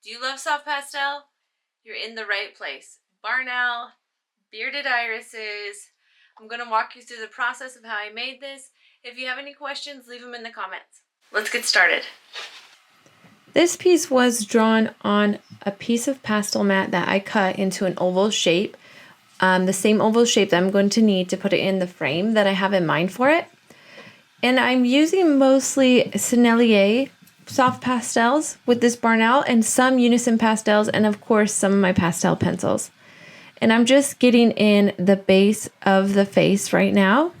Do you love soft pastel? You're in the right place. Barnell, bearded irises. I'm going to walk you through the process of how I made this. If you have any questions, leave them in the comments. Let's get started. This piece was drawn on a piece of Pastelmat that I cut into an oval shape. The same oval shape that I'm going to need to put it in the frame that I have in mind for it. And I'm using mostly Sennelier soft pastels with this Barnell and some Unison pastels and of course some of my pastel pencils. And I'm just getting in the base of the face right now.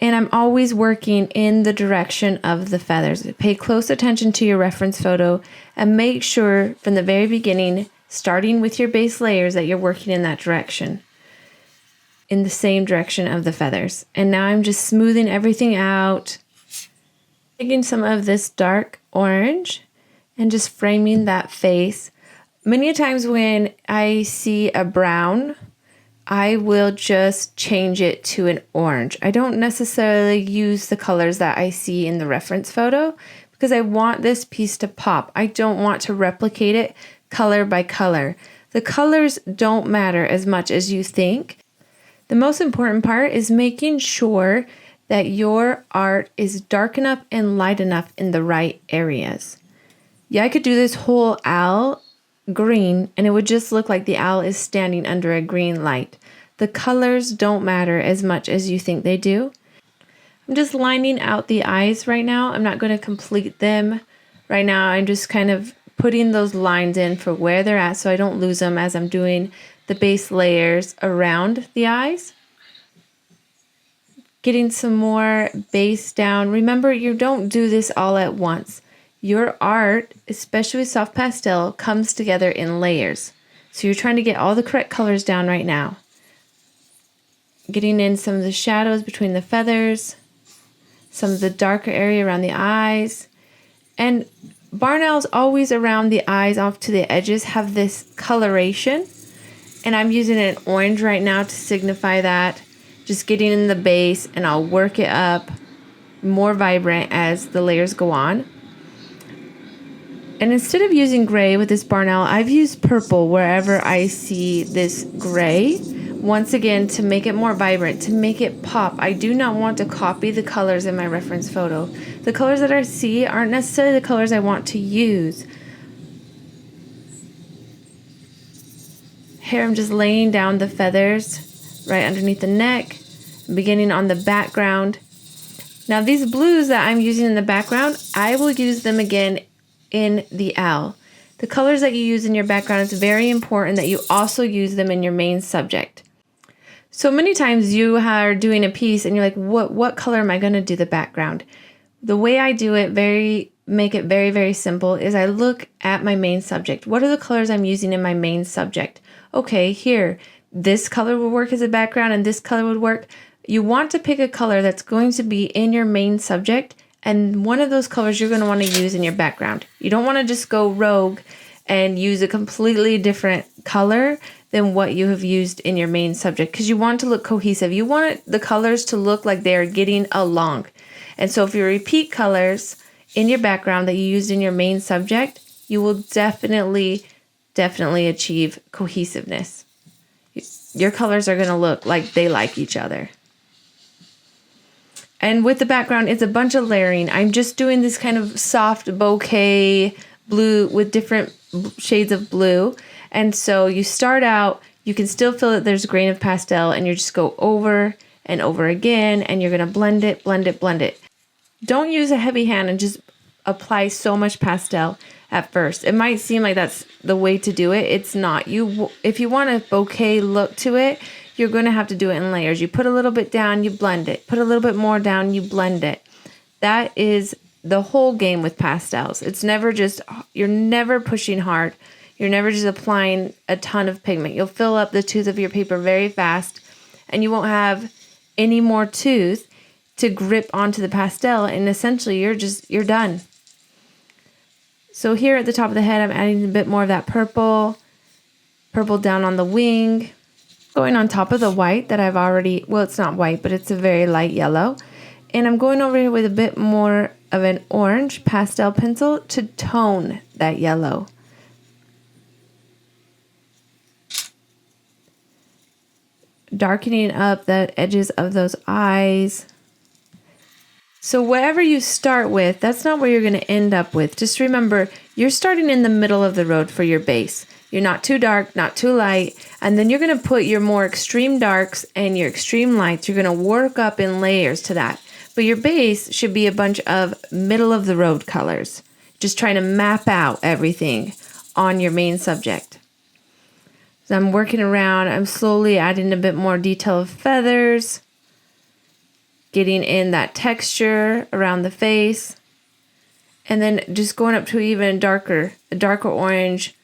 And I'm always working in the direction of the feathers. Pay close attention to your reference photo and make sure from the very beginning, starting with your base layers, that you're working in that direction, in the same direction of the feathers. And now I'm just smoothing everything out, taking some of this dark orange and just framing that face. Many times when I see a brown, I will just change it to an orange. I don't necessarily use the colors that I see in the reference photo because I want this piece to pop. I don't want to replicate it color by color. The colors don't matter as much as you think. The most important part is making sure that your art is dark enough and light enough in the right areas. Yeah, I could do this whole owl green and it would just look like the owl is standing under a green light. The colors don't matter as much as you think they do. I'm just lining out the eyes right now. I'm not going to complete them right now. I'm just kind of putting those lines in for where they're at so I don't lose them as I'm doing the base layers around the eyes. Getting some more base down. Remember, you don't do this all at once. Your art, especially with soft pastel, comes together in layers. So you're trying to get all the correct colors down right now. Getting in some of the shadows between the feathers, some of the darker area around the eyes. And Barnell's always around the eyes off to the edges have this coloration. And I'm using an orange right now to signify that. Just getting in the base and I'll work it up more vibrant as the layers go on. And instead of using gray with this Barnell, I've used purple wherever I see this gray. Once again, to make it more vibrant, to make it pop. I do not want to copy the colors in my reference photo. The colors that I see aren't necessarily the colors I want to use. Here I'm just laying down the feathers right underneath the neck, beginning on the background. Now these blues that I'm using in the background, I will use them again in the owl. The colors that you use in your background, it's very important that you also use them in your main subject. So many times you are doing a piece and you're like, what color am I going to do the background? The way I do it, make it very, very simple, is I look at my main subject. What are the colors I'm using in my main subject? Okay, here, this color would work as a background and this color would work. You want to pick a color that's going to be in your main subject, and one of those colors you're going to want to use in your background. You don't want to just go rogue and use a completely different color than what you have used in your main subject, because you want to look cohesive. You want the colors to look like they're getting along. And so if you repeat colors in your background that you used in your main subject, you will definitely achieve cohesiveness. Your colors are going to look like they like each other. And with the background, it's a bunch of layering. I'm just doing this kind of soft bouquet blue with different shades of blue. And so you start out, you can still feel that there's a grain of pastel, and you just go over and over again, and you're going to blend it, blend it, blend it. Don't use a heavy hand and just apply so much pastel at first. It might seem like that's the way to do it. It's not. If you want a bouquet look to it, you're going to have to do it in layers. You put a little bit down, you blend it. Put a little bit more down, you blend it. That is the whole game with pastels. It's never just, you're never pushing hard. You're never just applying a ton of pigment. You'll fill up the tooth of your paper very fast, and you won't have any more tooth to grip onto the pastel, and essentially you're done. So here at the top of the head, I'm adding a bit more of that purple down on the wing, going on top of the white that I've already, well, it's not white, but it's a very light yellow. And I'm going over here with a bit more of an orange pastel pencil to tone that yellow. Darkening up the edges of those eyes. So whatever you start with, that's not where you're going to end up with. Just remember, you're starting in the middle of the road for your base. You're not too dark, not too light. And then you're going to put your more extreme darks and your extreme lights. You're going to work up in layers to that. But your base should be a bunch of middle of the road colors. Just trying to map out everything on your main subject. So I'm working around. I'm slowly adding a bit more detail of feathers. Getting in that texture around the face. And then just going up to even a darker orange.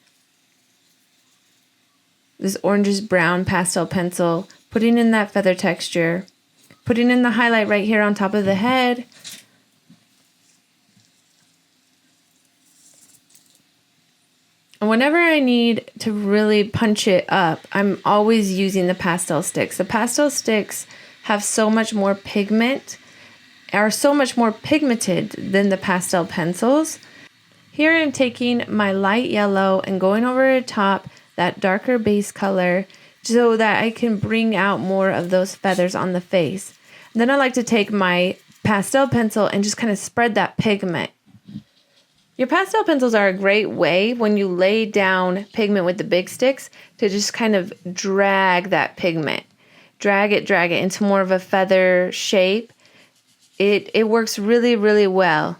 This orangish brown pastel pencil. Putting in that feather texture. Putting in the highlight right here on top of the head. And whenever I need to really punch it up, I'm always using the pastel sticks. The pastel sticks have so much more pigment, are so much more pigmented than the pastel pencils. Here I'm taking my light yellow and going over the top that darker base color so that I can bring out more of those feathers on the face. And then I like to take my pastel pencil and just kind of spread that pigment. Your pastel pencils are a great way when you lay down pigment with the big sticks to just kind of drag that pigment. Drag it into more of a feather shape. It works really, really well.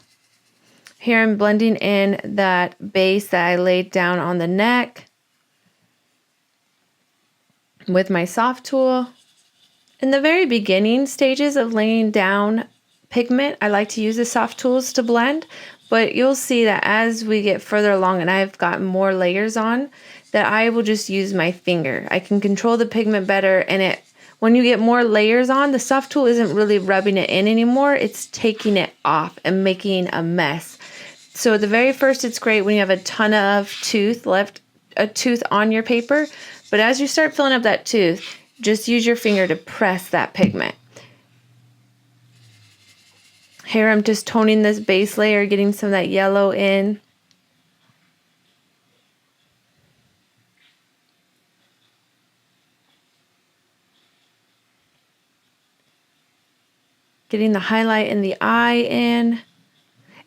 Here I'm blending in that base that I laid down on the neck with my soft tool. In the very beginning stages of laying down pigment, I like to use the soft tools to blend, but you'll see that as we get further along and I've got more layers on, that I will just use my finger. I can control the pigment better, and when you get more layers on, the soft tool isn't really rubbing it in anymore. It's taking it off and making a mess. So at the very first, it's great when you have a ton of tooth on your paper. But as you start filling up that tooth, just use your finger to press that pigment. Here I'm just toning this base layer, getting some of that yellow in. Getting the highlight in the eye in.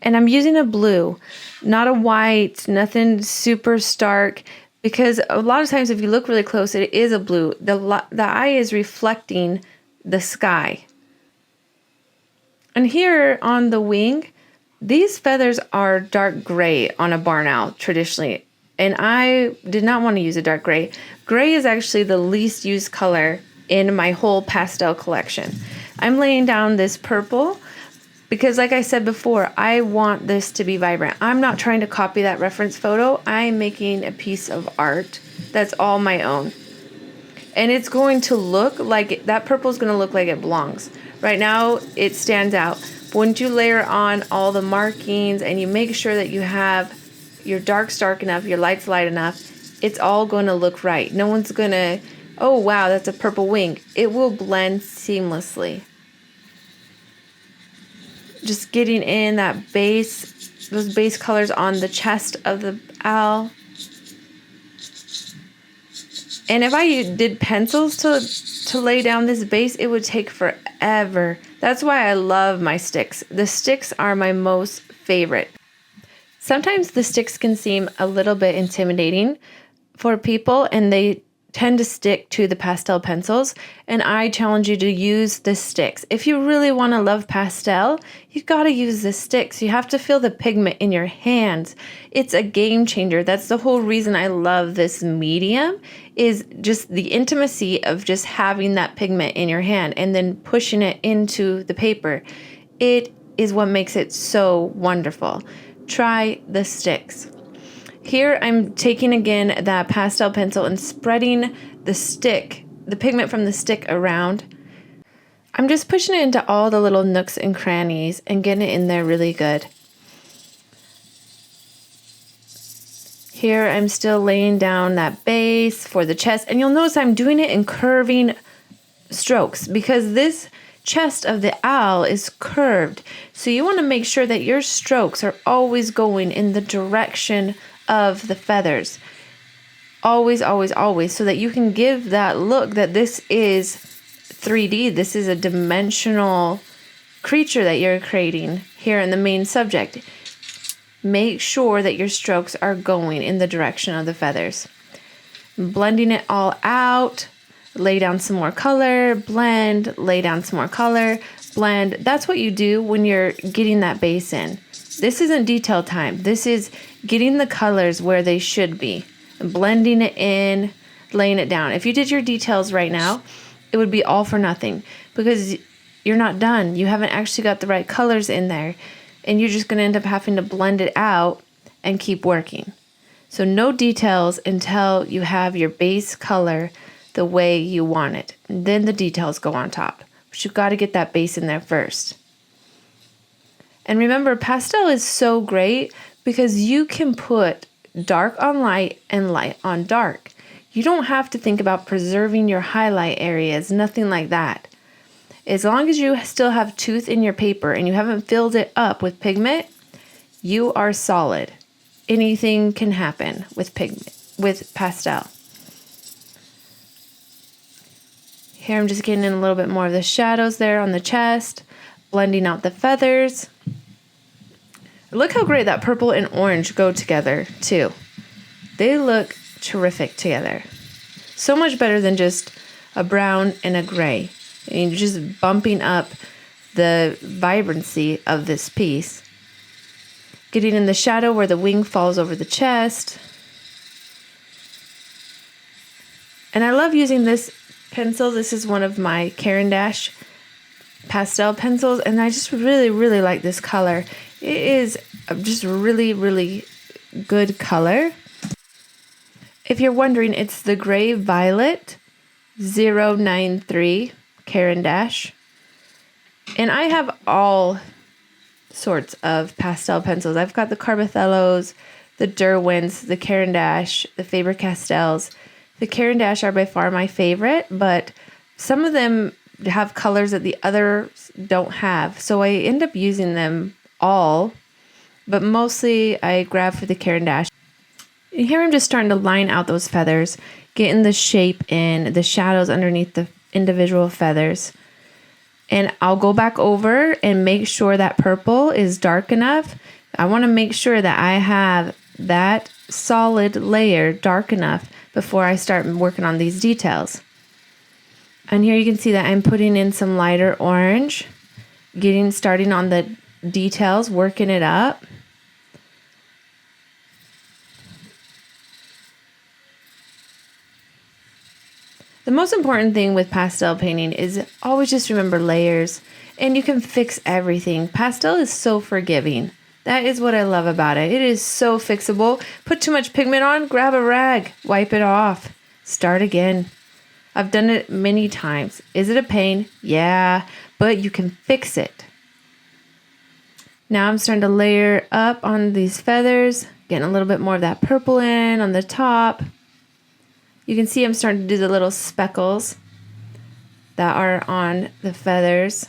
And I'm using a blue, not a white, nothing super stark, because a lot of times if you look really close, it is a blue. The eye is reflecting the sky. And here on the wing, these feathers are dark gray on a barn owl traditionally. And I did not want to use a dark gray. Gray is actually the least used color in my whole pastel collection. I'm laying down this purple because, like I said before, I want this to be vibrant. I'm not trying to copy that reference photo. I'm making a piece of art that's all my own. And it's going to look like, that purple is going to look like it belongs. Right now, it stands out. But once you layer on all the markings and you make sure that you have your darks dark enough, your lights light enough, it's all going to look right. No one's going to, oh wow, that's a purple wing. It will blend seamlessly. Just getting in that base, those base colors on the chest of the owl. And if I did pencils to lay down this base, it would take forever. That's why I love my sticks. The sticks are my most favorite. Sometimes the sticks can seem a little bit intimidating for people, and they tend to stick to the pastel pencils, and I challenge you to use the sticks. If you really want to love pastel, you got to use the sticks. You have to feel the pigment in your hands. It's a game changer. That's the whole reason I love this medium, is just the intimacy of just having that pigment in your hand and then pushing it into the paper. It is what makes it so wonderful. Try the sticks. Here I'm taking again that pastel pencil and spreading the pigment from the stick around. I'm just pushing it into all the little nooks and crannies and getting it in there really good. Here I'm still laying down that base for the chest, and you'll notice I'm doing it in curving strokes because this chest of the owl is curved. So you want to make sure that your strokes are always going in the direction of the feathers. Always, always, always, so that you can give that look that this is 3D. This is a dimensional creature that you're creating here in the main subject. Make sure that your strokes are going in the direction of the feathers. Blending it all out. Lay down some more color, blend, lay down some more color, blend. That's what you do when you're getting that base in. This isn't detail time. This is getting the colors where they should be. Blending it in, laying it down. If you did your details right now, it would be all for nothing because you're not done. You haven't actually got the right colors in there, and you're just going to end up having to blend it out and keep working. So no details until you have your base color the way you want it. And then the details go on top. But you've got to get that base in there first. And remember, pastel is so great because you can put dark on light and light on dark. You don't have to think about preserving your highlight areas, nothing like that. As long as you still have tooth in your paper and you haven't filled it up with pigment, you are solid. Anything can happen with pigment, with pastel. Here I'm just getting in a little bit more of the shadows there on the chest, blending out the feathers. Look how great that purple and orange go together too. They look terrific together. So much better than just a brown and a gray. And you're just bumping up the vibrancy of this piece. Getting in the shadow where the wing falls over the chest. And I love using this pencil. This is one of my Caran pastel pencils, and I just really, really like this color. It is just really, really good color. If you're wondering, it's the Gray Violet 093 Caran. And I have all sorts of pastel pencils. I've got the Carbothellos, the Derwents, the Caran, the Faber-Castells. The Caran are by far my favorite, but some of them have colors that the others don't have. So I end up using them all, but mostly I grab for the Caran. And here I'm just starting to line out those feathers, getting the shape in, the shadows underneath the individual feathers. And I'll go back over and make sure that purple is dark enough. I want to make sure that I have that solid layer dark enough before I start working on these details. And here you can see that I'm putting in some lighter orange, starting on the details, working it up. The most important thing with pastel painting is always just remember layers, and you can fix everything. Pastel is so forgiving. That is what I love about it. It is so fixable. Put too much pigment on, grab a rag, wipe it off, start again. I've done it many times. Is it a pain? Yeah, but you can fix it. Now I'm starting to layer up on these feathers, getting a little bit more of that purple in on the top. You can see I'm starting to do the little speckles that are on the feathers.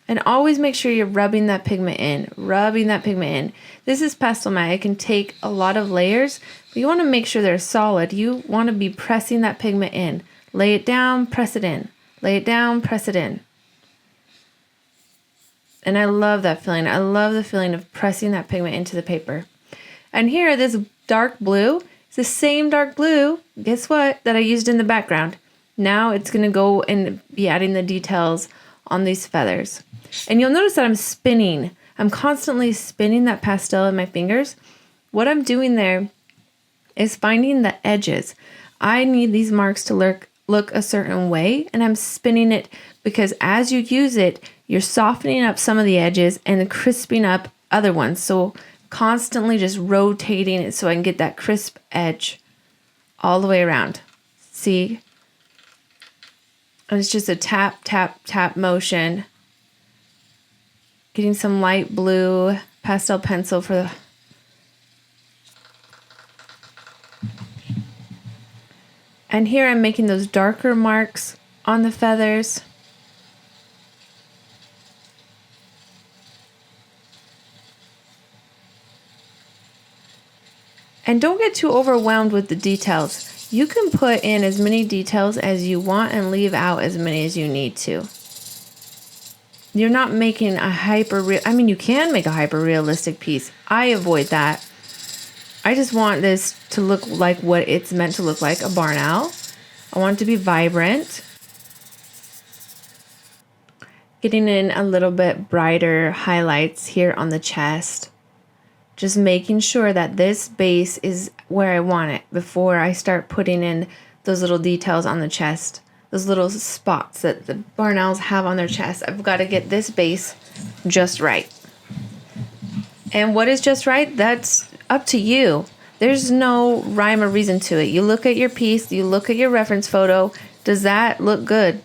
And always make sure you're rubbing that pigment in, This is Pastelmat. It can take a lot of layers, but you want to make sure they're solid. You want to be pressing that pigment in. Lay it down, press it in. Lay it down, press it in. And I love that feeling. I love the feeling of pressing that pigment into the paper. And here, this dark blue is the same dark blue, guess what, that I used in the background. Now it's going to go and be adding the details on these feathers. And you'll notice that I'm spinning. I'm constantly spinning that pastel in my fingers. What I'm doing there is finding the edges. I need these marks to look a certain way, and I'm spinning it because as you use it, you're softening up some of the edges and crisping up other ones. So constantly just rotating it so I can get that crisp edge all the way around. See? And it's just a tap, tap, tap motion. Getting some light blue pastel pencil for the... And here I'm making those darker marks on the feathers. And don't get too overwhelmed with the details. You can put in as many details as you want and leave out as many as you need to. You're not making a you can make a hyper realistic piece. I avoid that. I just want this to look like what it's meant to look like, a barn owl. I want it to be vibrant. Getting in a little bit brighter highlights here on the chest. Just making sure that this base is where I want it before I start putting in those little details on the chest. Those little spots that the barn owls have on their chest. I've got to get this base just right. And what is just right? That's up to you. There's no rhyme or reason to it. You look at your piece, you look at your reference photo. Does that look good?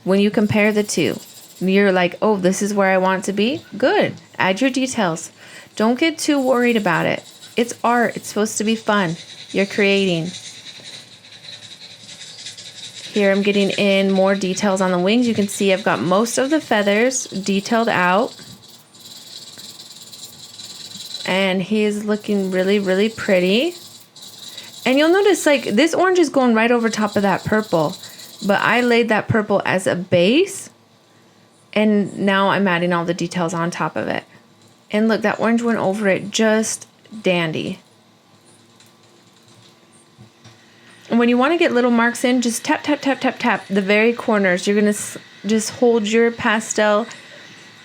When you compare the two, you're like, oh, this is where I want it to be. Good. Add your details. Don't get too worried about it. It's art. It's supposed to be fun. You're creating. Here I'm getting in more details on the wings. You can see I've got most of the feathers detailed out. And he is looking really, really pretty. And you'll notice like this orange is going right over top of that purple. But I laid that purple as a base. And now I'm adding all the details on top of it. And look, that orange went over it just dandy. And when you want to get little marks in, just tap, tap, tap, tap, tap the very corners. You're going to just hold your pastel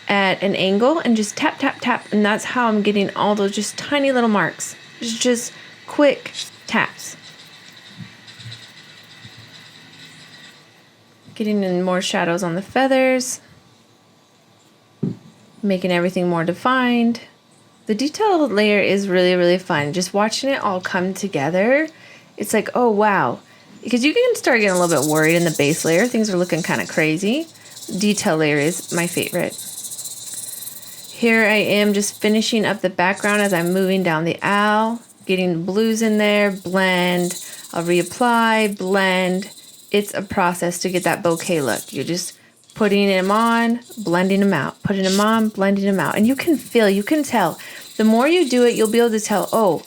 at an angle and just tap, tap, tap. And that's how I'm getting all those just tiny little marks. Just quick taps. Getting in more shadows on the feathers. Making everything more defined. The detail layer is really, really fun. Just watching it all come together. It's like, oh, wow. Because you can start getting a little bit worried in the base layer. Things are looking kind of crazy. Detail layer is my favorite. Here I am just finishing up the background as I'm moving down the owl. Getting the blues in there. Blend. I'll reapply. Blend. It's a process to get that bouquet look. You're just putting them on, blending them out, putting them on, blending them out. And you can feel, you can tell. The more you do it, you'll be able to tell, oh,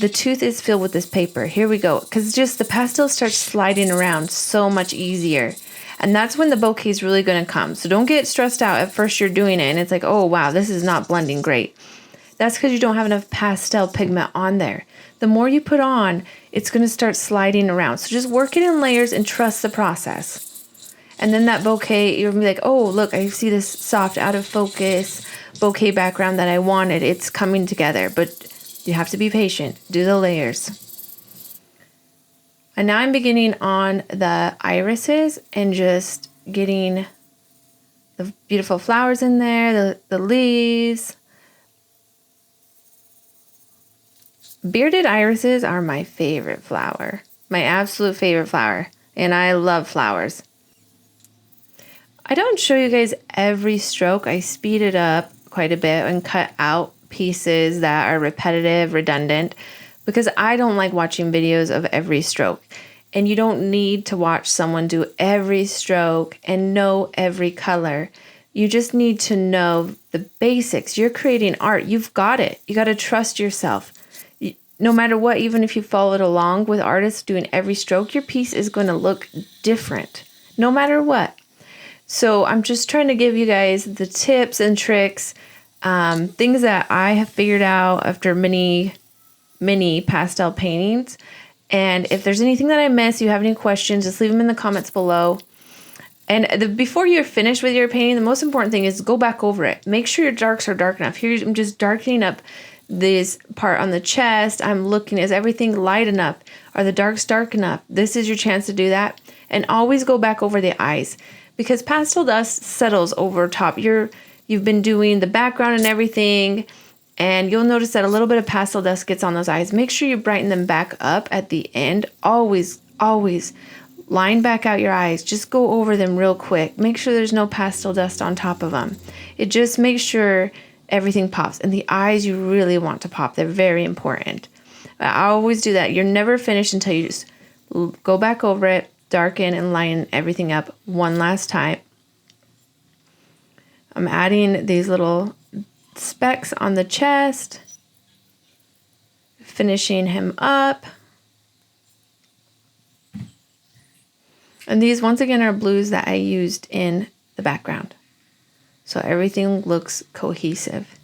the tooth is filled with this paper. Here we go. Because just the pastel starts sliding around so much easier. And that's when the bouquet is really going to come. So don't get stressed out at first you're doing it. And it's like, oh, wow, this is not blending great. That's because you don't have enough pastel pigment on there. The more you put on, it's going to start sliding around. So just work it in layers and trust the process. And then that bouquet, you're going to be like, oh, look, I see this soft, out of focus bouquet background that I wanted. It's coming together, but you have to be patient. Do the layers. And now I'm beginning on the irises and just getting the beautiful flowers in there, the leaves. Bearded irises are my favorite flower, my absolute favorite flower. And I love flowers. I don't show you guys every stroke. I speed it up quite a bit and cut out pieces that are repetitive, redundant, because I don't like watching videos of every stroke. And you don't need to watch someone do every stroke and know every color. You just need to know the basics. You're creating art. You've got it. You got to trust yourself. No matter what, even if you followed along with artists doing every stroke, your piece is going to look different, no matter what. So I'm just trying to give you guys the tips and tricks, things that I have figured out after many pastel paintings. And if there's anything that I miss, you have any questions, just leave them in the comments below. And before you're finished with your painting, the most important thing is go back over it. Make sure your darks are dark enough. Here I'm just darkening up this part on the chest. I'm looking, is everything light enough? Are the darks dark enough? This is your chance to do that. And always go back over the eyes, because pastel dust settles over top. You've been doing the background and everything, and you'll notice that a little bit of pastel dust gets on those eyes. Make sure you brighten them back up at the end. Always, always line back out your eyes. Just go over them real quick. Make sure there's no pastel dust on top of them. It just makes sure everything pops. And the eyes you really want to pop. They're very important. I always do that. You're never finished until you just Go back over it, darken and lighten everything up one last time. I'm adding these little specks on the chest, finishing him up. And these, once again, are blues that I used in the background. So everything looks cohesive.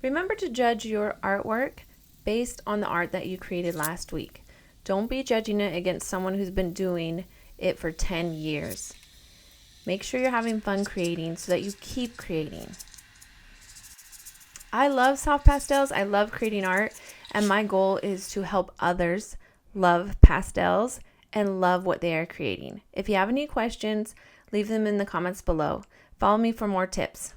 Remember to judge your artwork based on the art that you created last week. Don't be judging it against someone who's been doing it for 10 years. Make sure you're having fun creating so that you keep creating. I love soft pastels. I love creating art, and my goal is to help others love pastels and love what they are creating. If you have any questions, leave them in the comments below. Follow me for more tips.